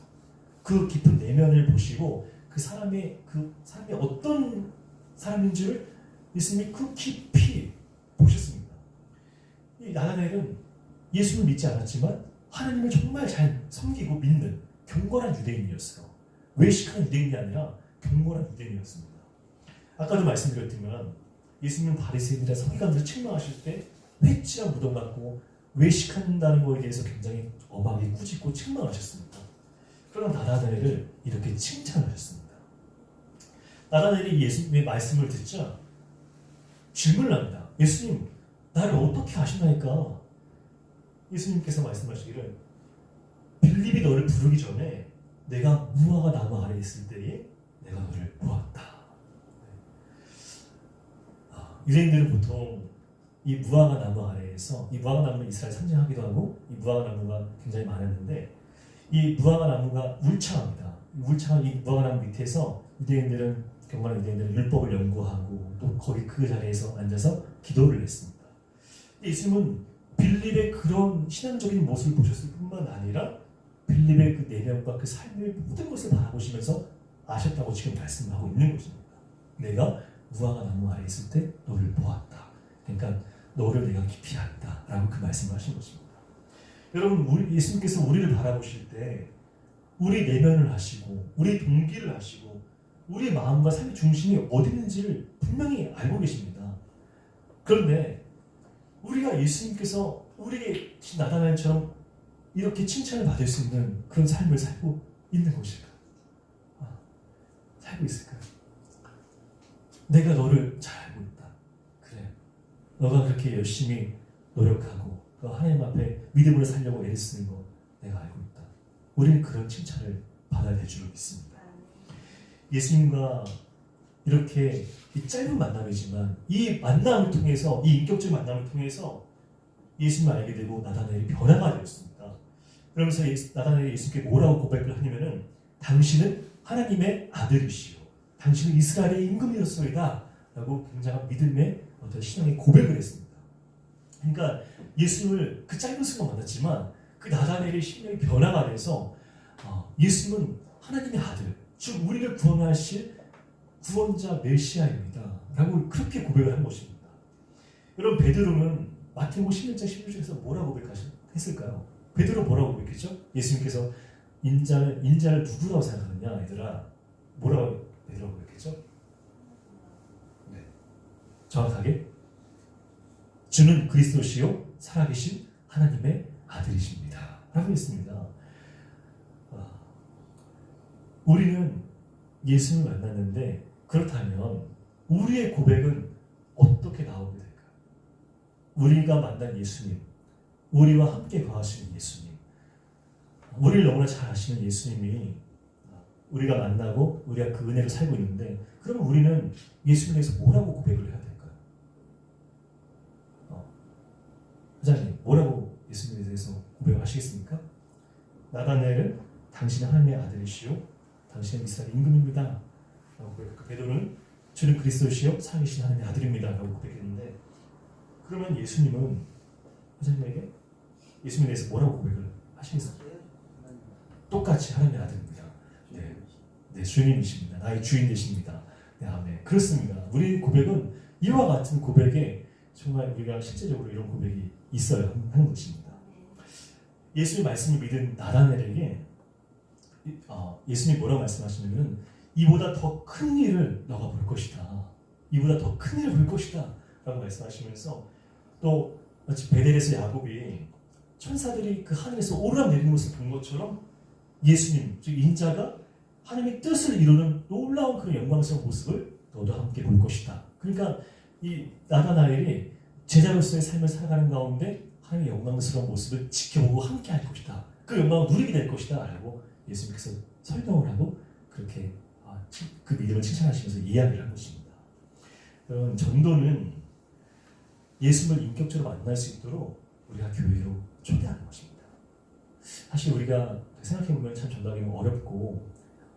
그 깊은 내면을 보시고 그 사람이 어떤 사람인지를 예수님이 그 깊이 보셨습니다. 이 나다나엘은 예수를 믿지 않았지만 하나님을 정말 잘 섬기고 믿는 경건한 유대인이었어요. 외식하는 유대인이 아니라 경건한 유대인이었습니다. 아까도 말씀드렸지만 예수님은 바리새인이나 서기관들을 책망하실 때 회칠한 무덤 같고 외식한다는 것에 대해서 굉장히 엄하게 꾸짖고 책망하셨습니다. 그러나 나다나엘을 이렇게 칭찬하셨습니다. 나다나엘이 예수님의 말씀을 듣자 질문을 합니다. 예수님, 나를 어떻게 아시나이까? 예수님께서 말씀하시기를 빌립이 너를 부르기 전에 내가 무화과 나무 아래에 있을 때에 내가 너를 보았다. 유대인들은 보통 이 무화과 나무 아래에서, 이 무화과 나무는 이스라엘 상징하기도 하고 이 무화과 나무가 굉장히 많았는데 이 무화과 나무가 울창합니다. 울창한 이 무화과 나무 밑에서 경건한 유대인들은 율법을 연구하고 또 거기 그 자리에서 앉아서 기도를 했습니다. 예수님은 빌립의 그런 신앙적인 모습을 보셨을 뿐만 아니라 빌립의 그 내면과 그 삶의 모든 것을 바라보시면서 아셨다고 지금 말씀하고 있는 것입니다. 내가 무화과 나무 아래 있을 때 너를 보았다. 그러니까 너를 내가 깊이 안다 라고 그 말씀을 하신 것입니다. 여러분, 예수님께서 우리를 바라보실 때 우리 내면을 아시고 우리 동기를 아시고 우리 마음과 삶의 중심이 어디 있는지를 분명히 알고 계십니다. 그런데 우리가 예수님께서 우리에게 나다나엘처럼 이렇게 칭찬을 받을 수 있는 그런 삶을 살고 있는 것일까? 알고 있을까요? 내가 너를 잘 알고 있다. 그래. 너가 그렇게 열심히 노력하고 하나님 앞에 믿음으로 살려고 애를 쓰는 거 내가 알고 있다. 우리는 그런 칭찬을 받아야 될 줄로 믿습니다. 예수님과 이렇게 이 짧은 만남이지만 이 만남을 통해서 이 인격적 만남을 통해서 예수님을 알게 되고 나다나엘이 변화가 되었습니다. 그러면서 나다나엘이 예수님께 뭐라고 고백을 하냐면은 당신은 하나님의 아들이시오. 당신은 이스라엘의 임금이었소이다. 라고 굉장한 믿음의 어떤 신앙의 고백을 했습니다. 그러니까 예수님을 그 짧은 순간 만났지만 그 나다나엘의 심령이 변화가 돼서 예수님은 하나님의 아들, 즉 우리를 구원하실 구원자 메시아입니다. 라고 그렇게 고백을 한 것입니다. 여러분 베드로는 마태복음 16장 16절에서 뭐라고 고백했을까요? 베드로 뭐라고 고백했죠? 예수님께서 인자를 누구라고 생각하느냐 얘들아 뭐라고 베드로가 고백했죠? 네. 정확하게 주는 그리스도시요 살아계신 하나님의 아들이십니다. 라고 했습니다. 우리는 예수님을 만났는데 그렇다면 우리의 고백은 어떻게 나오게 될까요? 우리가 만난 예수님, 우리와 함께 거하시는 예수님, 우리를 너무나 잘 아시는 예수님이 우리가 만나고 우리가 그 은혜를 살고 있는데 그러면 우리는 예수님에 대해서 뭐라고 고백을 해야 될까요? 회장님 뭐라고 예수님에 대해서 고백을 하시겠습니까? 나다나엘은 당신은 하나님의 아들이시오 당신은 이스라엘 임금입니다 라고 고백했고 베드로는 주는 그리스도시요 살아계신 하나님의 아들입니다 라고 고백했는데 그러면 예수님은 회장님에게 예수님에 대해서 뭐라고 고백을 하시겠습니까? 똑같이 하나님의 아들입니다. 네, 주님이십니다. 나의 주인 되십니다. 네, 아멘. 그렇습니다. 우리 고백은 이와 같은 고백에 정말 우리가 실제적으로 이런 고백이 있어야 하는 것입니다. 예수의 말씀을 믿은 나다나엘에게 예수님이 뭐라고 말씀하시냐면 이보다 더 큰 일을 너가 볼 것이다. 이보다 더 큰 일을 볼 것이다. 라고 말씀하시면서 또 마치 베델에서 야곱이 천사들이 그 하늘에서 오르락내리는 것을 본 것처럼 예수님, 즉 인자가 하나님의 뜻을 이루는 놀라운 그런 영광스러운 모습을 너도 함께 볼 것이다. 그러니까 이 나다나엘이 제자로서의 삶을 살아가는 가운데 하나님의 영광스러운 모습을 지켜보고 함께 할 것이다. 그 영광을 누리게 될 것이다. 라고 예수님께서 설명을 하고 그렇게 그 믿음을 칭찬하시면서 이야기를 한 것입니다. 그런 전도는 예수님을 인격적으로 만날 수 있도록 우리가 교회로 초대하는 것입니다. 사실 우리가 생각해보면 참 전도하기 어렵고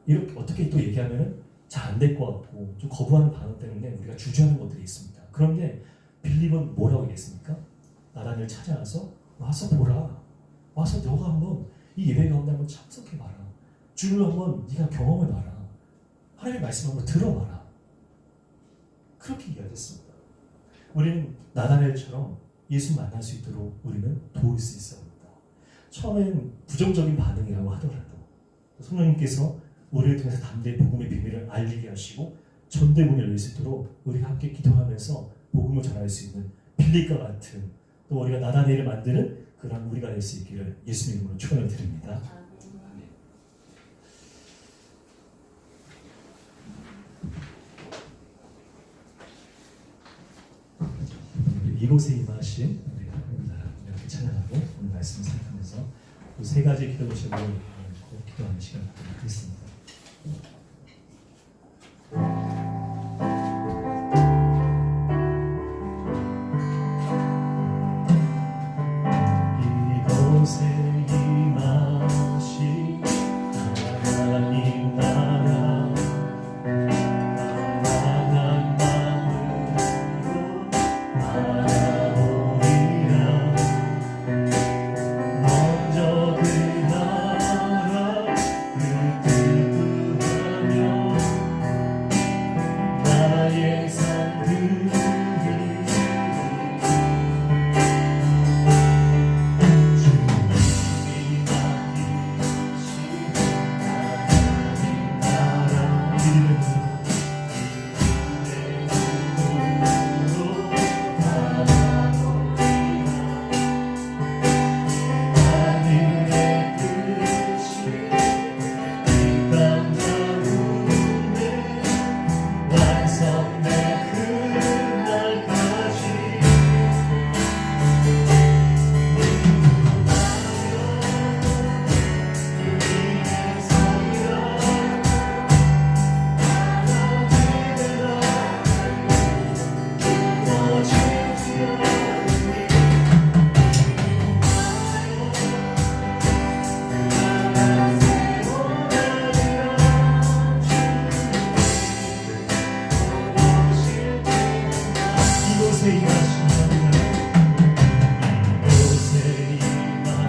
이렇게 어떻게 또 얘기하면 잘 안 될 것 같고 좀 거부하는 반응 때문에 우리가 주저하는 것들이 있습니다. 그런데 빌립은 뭐라고 얘기했습니까? 나다나엘 찾아와서 와서 보라. 와서 너가 한번 이 예배 가운데 한번 참석해봐라. 주를 한번 네가 경험해봐라. 하나님의 말씀 한번 들어봐라. 그렇게 이야기했습니다. 우리는 나다나엘처럼 예수 만날 수 있도록 우리는 도울 수 있어야 합니다. 처음엔 부정적인 반응이라고 하더라도 성령님께서 우리를 통해서 담대히 복음의 비밀을 알리게 하시고 전대문이 열릴 수 있도록 우리가 함께 기도하면서 복음을 전할 수 있는 빌립과 같은 또 우리가 나다나엘을 만드는 그런 우리가 될 수 있기를 예수님 이름으로 축원을 드립니다. 이곳에 임하신 우리 하나님 나라 이렇게 찬양하고 오늘 말씀을 생각하면서 그 세 가지 기도 제목을 기도하는 시간을 갖도록 하겠습니다. 이곳에 임하신 하나님 나라 강한 마음으로 바라보리라 먼저 그 나라 그 뜻 이곳에 임하시는 이곳에 임하시는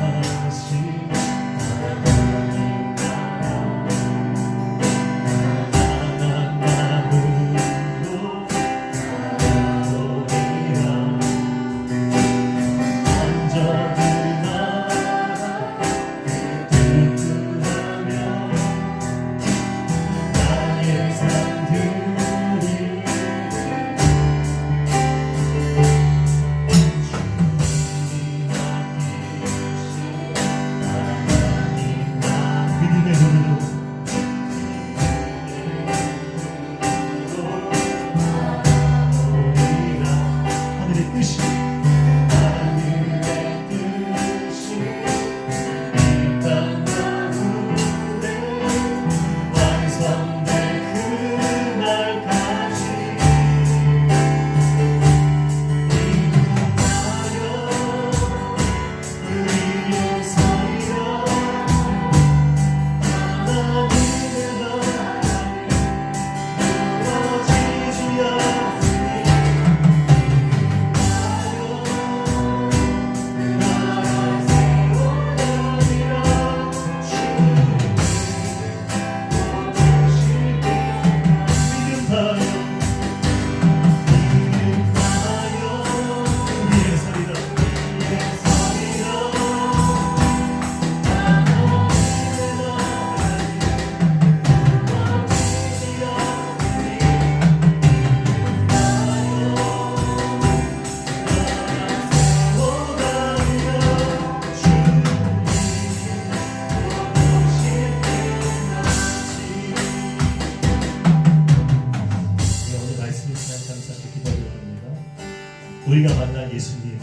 우리가 만난 예수님,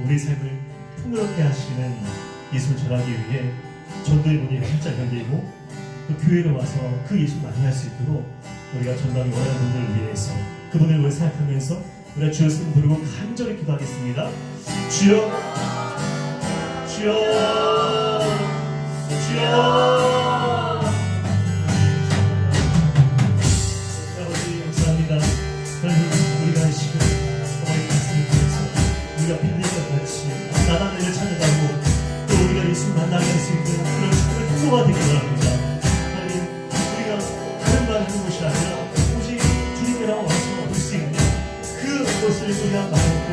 우리 삶을 풍요롭게 하시는 예수를 전하기 위해 전도의 문이 활짝 열리고 또 교회로 와서 그 예수를 만날 수 있도록 우리가 전도하기 원하는 분들을 위해서 그분을 우리 생각하면서 우리가 주여 이름 부르고 간절히 기도하겠습니다. 주여, 주여, 주여. 아버지 감사합니다. 하나님, 우리가 이 시간 우리가 빌리과 같이 나단을 찾아가고 또 우리가 예수를 만나게 할 수 있는 그런 시간을 통로가 되기 바랍니다. 하나님, 우리가 다른 말을 하는 것이 아니라 오직 주님이랑 와서 볼 수 있는 그것을 우리가 말할 때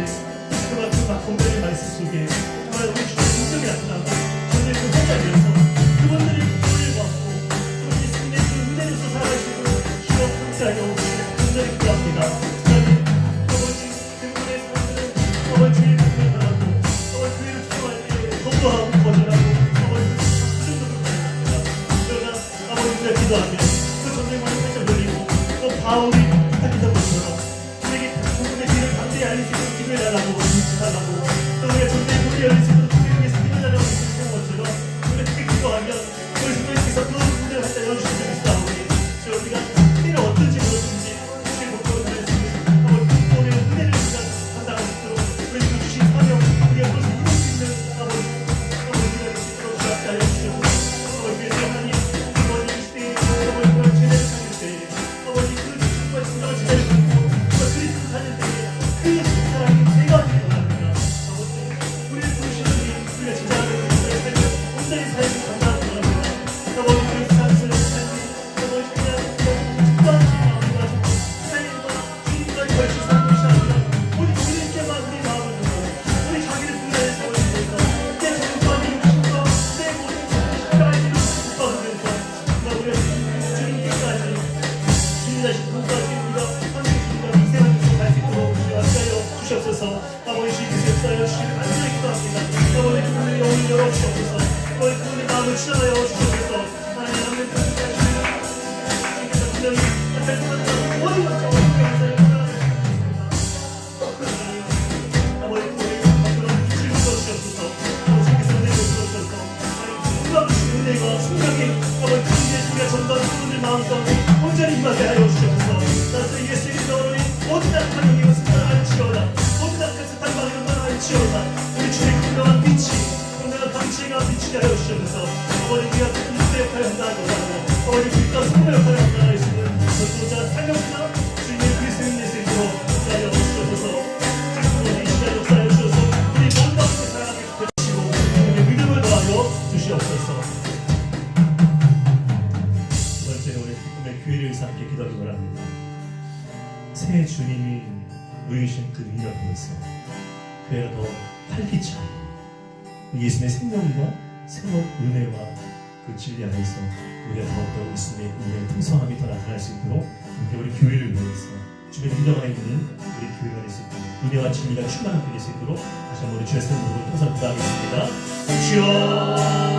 그만큼 막 공간의 말씀 속에 정말 우리 주님의 능력이 나타나고 저들의 그 혼자에서 그분들이 그를 받고 또 예수님의 그 은혜로서 살아가시고 주여 함께하여 오시기를 간절히 기도합니다. 하나님, 주의 은혜를 바라고 교회를 축복할 때 건강하고 거절하고 그 정도로 바랍니다. 그러나 아버지가 기도하면 그 전쟁만을 살짝 돌리고 또 바울이 부탁했던 것처럼 우리에게 그분의 길을 담대히 알릴 수 있도록 기도해달라고 부탁하고 또 우리가 전쟁에 문이 열릴 수 있도록 주님을 위해서 기도해달라고 부탁한 것처럼 우리가 그렇게 기도하면 우리 주님께서 그 문제를 갖다 열어주실 수 있사오니 우리가 필요 어떤지 모르든지 주의 목표로 달릴 수 있는 아버지 그분의 은혜를 우리가 감당할 수 있도록 우리가 주신 사명 우리가 그것을 이룰 수 있는 아버지가 될 수 있도록 주옵하여 주시옵소서. 아버지 하나님 아버지 이 시대에 아버지 그런 제대를 찾을 때에 아버지 그 주님과 그런 제대를 찾고 그리스도 찾을 때에 그 사랑이 내가 되기 원합니다. 아버지 우리를 부르시는 우리가 제자를 우리의 삶을 온전히 살고 감당하기 원합니다. 아버지 그 삶을 삶이 아버지 그냥 특별한 마음과 하나님과 주님과의 걸친 삶을 시작합니다. 오직 주님께만 우리 마음을 두고 우리 자기를 분야에서 올리면서 내 정과 내 육신과 내 모든 생각까지를 굽어가면서 우리가 주님께까지 주님 자신 끝까지 우리가 함께 주님과 희생하면서 갈 수 있도록 주여 주시옵소서. 아버지 주님께서 역사하여 주시기를 간절히 기도합니다. 아버지 그분의 영을 열어주시옵소서. 아버지 그분의 마음을 치닫하여 주시옵소서. 하나님 아버지 주님께서 분명히 말씀하시는 모든 것들을 감사하여 아버지 그분의 그런 빛을 부어주시옵소서. 주님께서 은혜를 부어주셔서 놀라우신 은혜가 성령이 아버지 주님의 주가 전도하는 그분들 마음 가운데 온전히 임하게 하여 주시옵소서. 나서 예수 이름으로 모든 악한 영이 것을 알지어다. 모든 악한 세상 방해를 알지어다. 우리 주의 분명한 빛이 분명한 강치가 비치게 하여 주시옵소서. 아버지 우리가 그분의 역할을 한다고 하고 아버지 빛과 성령 역할을 한다고 하시는 전도자 사명자 주님의 그리스도인 예수 이름으로 하여 주시옵소서. 주신 그 능력으로서 교회가 더 활기차고 예수님의 생명과 새로운 은혜와 그 진리 안에서 우리가 더욱더 예수님의 은혜의 풍성함이 더 나타날 수 있도록 우리 교회를 위해서 주변 인정 안에 있는 우리 교회가 될 수 있도록 은혜와 진리가 충만하게 될 수 있도록 다시 한번 우리 주의 성령으로 통성 기도하겠습니다. 주여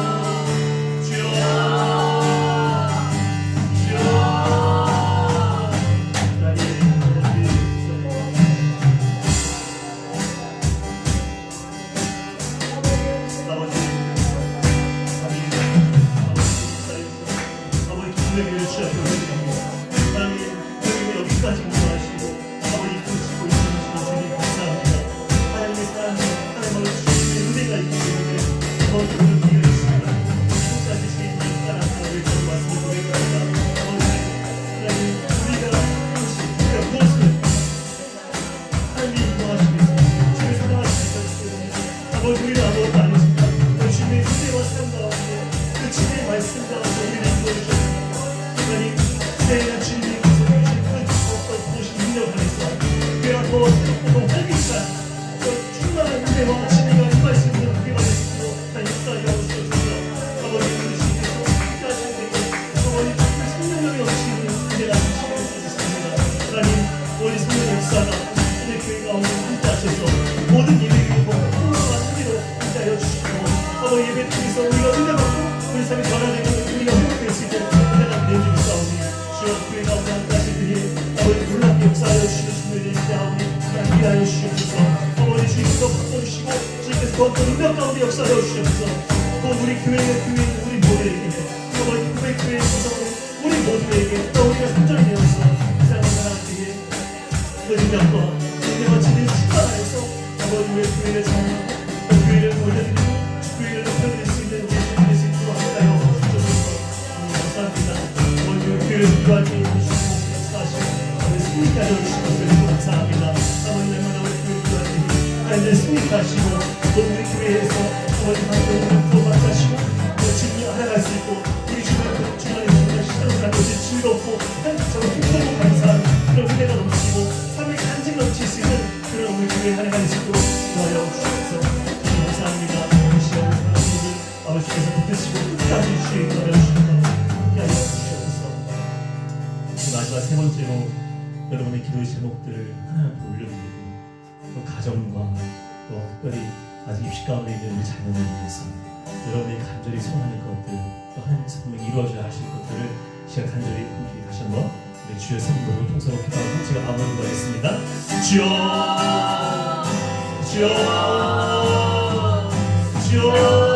마지막 세 번째로 여러분의 기도의 제목들을 하나하나 더 올려드리고 또 가정과 또 특별히 아직 입시 가운데 있는 우리 자녀를 위해서 여러분이 간절히 소원하는 것들 또 하나님께서 분명히 이루어져야 하실 것들을 시간 간절히 함께 다시 한번 우리 주의 성도로 통성으로 기도하고 제가 아무를 구하겠습니다. 주여 주여 주여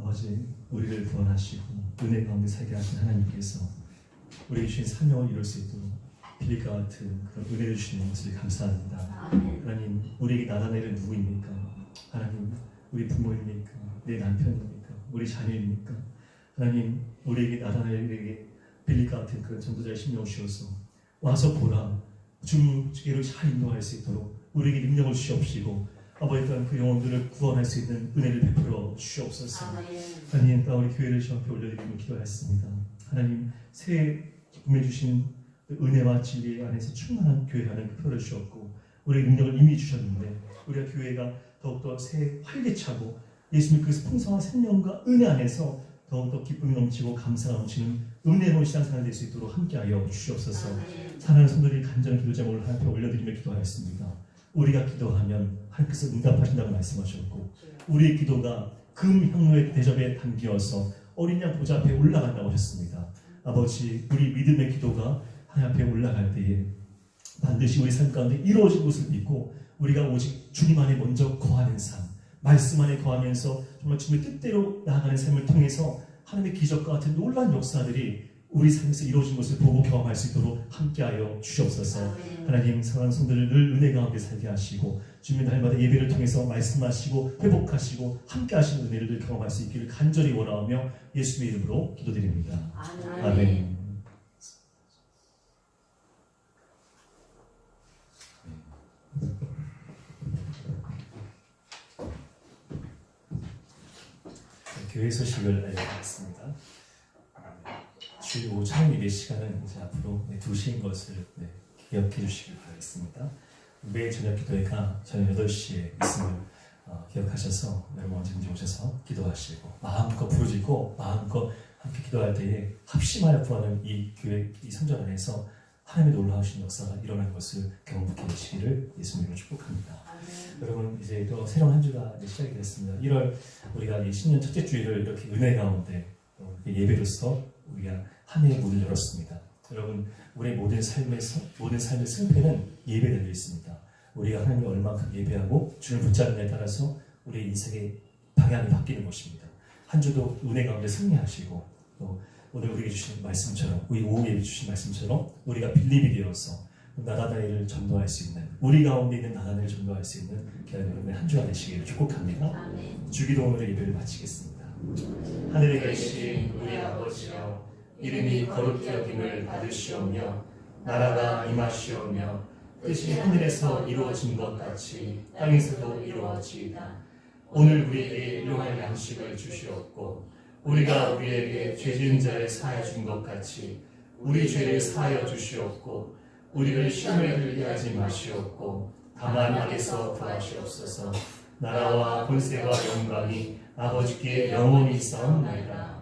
아버지, 우리를 구원하시고 은혜 가운데 살게 하신 하나님께서 우리에게 주신 사명을 이룰 수 있도록 빌립과 같은 그런 은혜를 주시는 것을 감사합니다. 하나님, 우리에게 나타내는 누구입니까? 하나님, 우리 부모입니까? 내 남편입니까? 우리 자녀입니까? 하나님, 우리에게 나타내게 빌립과 같은 그런 전도자의 심령 주셔서 와서 보라, 주께로 잘 인도할 수 있도록 우리에게 능력을 주시옵시고 아버지 또한 그 영혼들을 구원할 수 있는 은혜를 베풀어 주시옵소서. 하나님, 우리 교회를 주 앞에 올려드리며 기도하였습니다. 하나님, 새해 기쁨해 주신 은혜와 진리 안에서 충만한 교회라는 표를 주셨고 우리의 능력을 이미 주셨는데 우리가 교회가 더욱더 새해 활기차고 예수님 그 풍성한 생명과 은혜 안에서 더욱더 기쁨이 넘치고 감사가 넘치는 은혜로운 신앙생활 될 수 있도록 함께하여 주시옵소서. 사랑하는 성도들이 간절한 기도 제목을 하나님 앞에 올려드리며 기도하였습니다. 우리가 기도하면 하나님께서 응답하신다고 말씀하셨고 우리의 기도가 금향로의 대접에 담기어서 어린 양 보좌 앞에 올라간다고 하셨습니다. 아버지, 우리 믿음의 기도가 하나님 앞에 올라갈 때에 반드시 우리 삶 가운데 이루어진 것을 믿고 우리가 오직 주님 안에 먼저 거하는 삶, 말씀 안에 거하면서 정말 주님의 뜻대로 나아가는 삶을 통해서 하나님의 기적과 같은 놀라운 역사들이 우리 삶에서 이루어진 것을 보고 경험할 수 있도록 함께하여 주시옵소서. 하나님, 사랑하는 성도들을 늘 은혜 가운데 살게 하시고 주님의 날마다 예배를 통해서 말씀하시고 회복하시고 함께하시는 은혜를 늘 경험할 수 있기를 간절히 원하오며 예수님의 이름으로 기도드립니다. 아멘. 교회 소식을 알려드리겠습니다. 주일 오후 촬영 예배 시간은 이제 앞으로 2시인 것을 기억해 주시길 바라겠습니다. 매일 저녁 기도회가 저녁 8시에 있음을 기억하셔서 여러분 언제든지 오셔서 기도하시고 마음껏 부르짖고 마음껏 함께 기도할 때에 합심하여 구하는 이 교회 이 성전 안에서 하나님의 놀라우신 역사가 일어나는 것을 경험하게 되시기를 예수님으로 축복합니다. 여러분, 이제 또 새로운 한 주가 시작이 됐습니다. 1월 우리가 이 신년 첫째 주일을 이렇게 은혜 가운데 예배로서 우리가 한 해의 문을 열었습니다. 여러분, 우리의 모든 삶의 승패는 예배에 달려 있습니다. 우리가 하나님을 얼마큼 예배하고 주를 붙잡느냐에 따라서 우리의 인생의 방향이 바뀌는 것입니다. 한 주도 은혜 가운데 승리하시고 또 오늘 우리에게 주신 말씀처럼 우리 오후에 주신 말씀처럼 우리가 빌립이 되어서 나다나엘을 전도할 수 있는 우리 가운데 있는 나다나엘을 전도할 수 있는 여러분의 한 주가 되시기를 축복합니다. 주기도문으로 예배를 마치겠습니다. 하늘에 계신 우리 아버지여, 이름이 거룩히 여김을 받으시오며 나라가 임하시오며 뜻이 하늘에서 이루어진 것 같이 땅에서도 이루어지이다. 오늘 우리에게 일용할 양식을 주시옵고 우리가 우리에게 죄 지은 자를 사하여 준 것 같이 우리 죄를 사하여 주시옵고 우리를 시험에 들게 하지 마시옵고 다만 악에서 구하시옵소서. 나라와 권세와 영광이 아버지께 영원히 있사옵나이다.